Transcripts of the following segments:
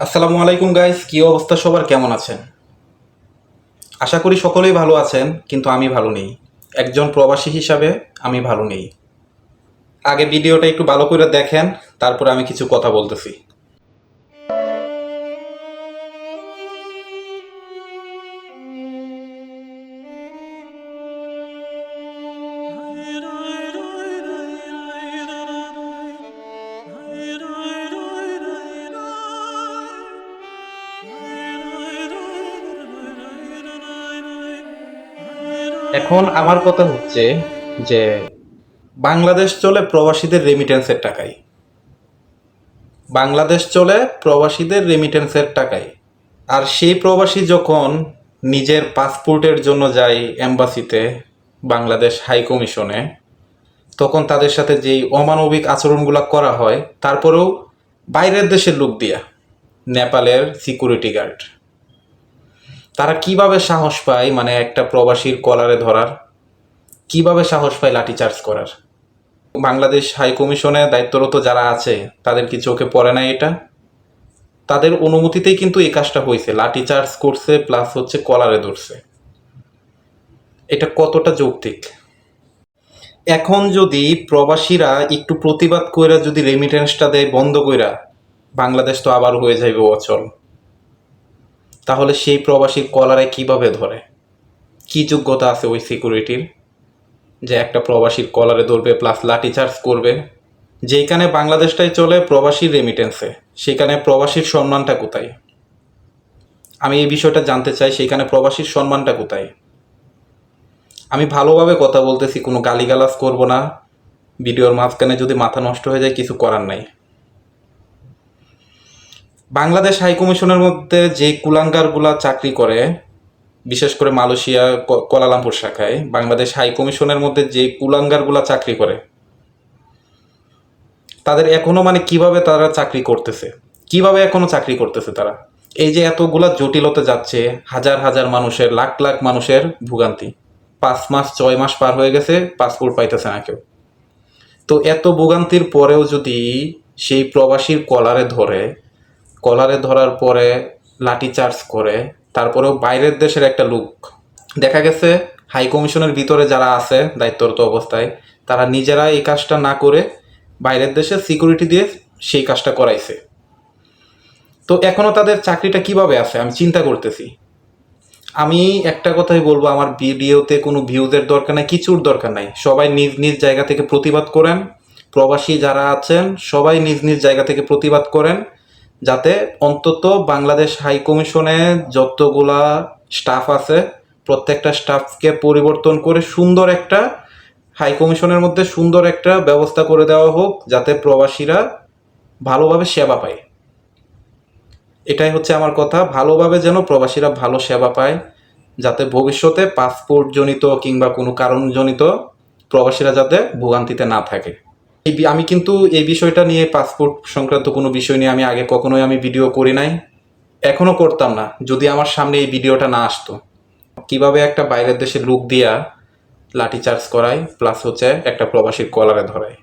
আসসালামু আলাইকুম গাইস, কি অবস্থা সবার? কেমন আছেন? আশা করি সকলেই ভালো আছেন, কিন্তু আমি ভালো নেই। একজন প্রবাসী হিসাবে আমি ভালো নেই। আগে ভিডিওটা একটু ভালো করে দেখেন, তারপরে আমি কিছু কথা বলতেছি। এখন আমার কথা হচ্ছে যে বাংলাদেশ চলে প্রবাসীদের রেমিটেন্সের টাকায়। বাংলাদেশ চলে প্রবাসীদের রেমিটেন্সের টাকায়। আর সেই প্রবাসী যখন নিজের পাসপোর্টের জন্য যায় এম্বাসিতে, বাংলাদেশ হাই কমিশনে, তখন তাদের সাথে যেই অমানবিক আচরণগুলো করা হয়, তারপরেও বাইরের দেশের লোক দিয়া, নেপালের সিকিউরিটি গার্ড, তারা কিভাবে সাহস পায় মানে একটা প্রবাসীর কলারে ধরার, কিভাবে সাহস পায় লাঠিচার্জ করার? বাংলাদেশ হাই কমিশনে দায়িত্বরত যারা আছে তাদের কি চোখে পড়ে না এটা? তাদের অনুমতিতেই কিন্তু এই কাজটা হয়েছে, লাঠিচার্জ করছে প্লাস হচ্ছে কলারে ধরছে। এটা কতটা যৌক্তিক? এখন যদি প্রবাসীরা একটু প্রতিবাদ কইরা যদি রেমিটেন্সটা দেয় বন্ধ কইরা, বাংলাদেশ তো আবার হয়ে যাইবে অচল। তাহলে সেই প্রবাসীর কলারে কিভাবে ধরে? কি যোগ্যতা আছে ওই সিকিউরিটির যে একটা প্রবাসীর কলারে ধরবে প্লাস লাঠিচার্জ করবে? যেখানে বাংলাদেশটাই চলে প্রবাসীর রেমিটেন্সে, সেখানে প্রবাসীর সম্মানটা কোথায়? আমি এই বিষয়টা জানতে চাই, সেখানে প্রবাসীর সম্মানটা কোথায়? আমি ভালোভাবে কথা বলতেছি, কোনো গালিগালাজ করব না। ভিডিওর মাঝখানে যদি মাথা নষ্ট হয়ে যায়, কিছু করার নাই। বাংলাদেশ হাইকমিশনের মধ্যে যে কুলাঙ্গারগুলা চাকরি করে, বিশেষ করে মালয়েশিয়া কুয়ালালামপুর শাখায় বাংলাদেশ হাইকমিশনের মধ্যে যে কুলাঙ্গারগুলা চাকরি করে, তাদের এখনো মানে কিভাবে তারা চাকরি করতেছে, কিভাবে এখনো চাকরি করতেছে তারা? এই যে এতগুলা জটিলতা যাচ্ছে, হাজার হাজার মানুষের, লাখ লাখ মানুষের ভোগান্তি। 5 মাস 6 মাস পার হয়ে গেছে, পাসপোর্ট পাইতেছে না কেউ। তো এত ভোগান্তির পরেও যদি সেই প্রবাসীর কলারে ধরে, কলারে ধরার পরে লাঠিচার্জ করে, তারপরেও বাইরের দেশের একটা লোক, দেখা গেছে হাই কমিশনের ভিতরে যারা আছে দায়িত্বরত অবস্থায়, তারা নিজেরা এই কাজটা না করে বাইরের দেশে সিকিউরিটি দিয়ে সেই কাজটা করাইছে। তো এখনো তাদের চাকরিটা কিভাবে আছে আমি চিন্তা করতেছি। আমি একটা কথাই বলবো, আমার ভিডিওতে কোনো ভিউজের দরকার নাই, কিছুর দরকার নাই। সবাই নিজ নিজ জায়গা থেকে প্রতিবাদ করেন। প্রবাসী যারা আছেন সবাই নিজ নিজ জায়গা থেকে প্রতিবাদ করেন, যাতে অন্তত বাংলাদেশ হাই কমিশনে যতগুলা স্টাফ আছে প্রত্যেকটা স্টাফকে পরিবর্তন করে সুন্দর একটা হাই কমিশনের মধ্যে সুন্দর একটা ব্যবস্থা করে দেওয়া হোক, যাতে প্রবাসীরা ভালোভাবে সেবা পায়। এটাই হচ্ছে আমার কথা, ভালোভাবে যেন প্রবাসীরা ভালো সেবা পায়, যাতে ভবিষ্যতে পাসপোর্ট জনিত কিংবা কোনো কারণজনিত প্রবাসীরা যাতে ভোগান্তিতে না থাকে। আমি কিন্তু এই বিষয়টা নিয়ে, পাসপোর্ট সংক্রান্ত কোনো বিষয় নিয়ে আমি আগে কখনোই আমি ভিডিও করি নাই, এখনো করতাম না যদি আমার সামনে এই ভিডিওটা না আসতো। কিভাবে একটা বাইরের দেশের লোক দিয়া লাঠিচার্জ করায় প্লাস হচ্ছে একটা প্রবাসীর কলারে ধরায়?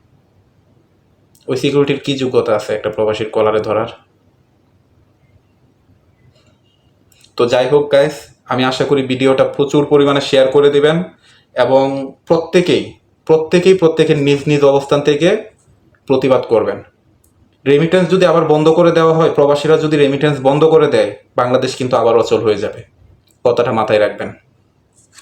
ওই সিকিউরিটির কি যোগ্যতা আছে একটা প্রবাসীর কলারে ধরার? তো যাই হোক গাইস, আমি আশা করি ভিডিওটা প্রচুর পরিমাণে শেয়ার করে দিবেন এবং প্রত্যেকের নিজ নিজ অবস্থান থেকে প্রতিবাদ করবেন। রেমিটেন্স যদি আবার বন্ধ করে দেওয়া হয়, প্রবাসীরা যদি রেমিটেন্স বন্ধ করে দেয়, বাংলাদেশ কিন্তু আবার অচল হয়ে যাবে। কথাটা মাথায় রাখবেন।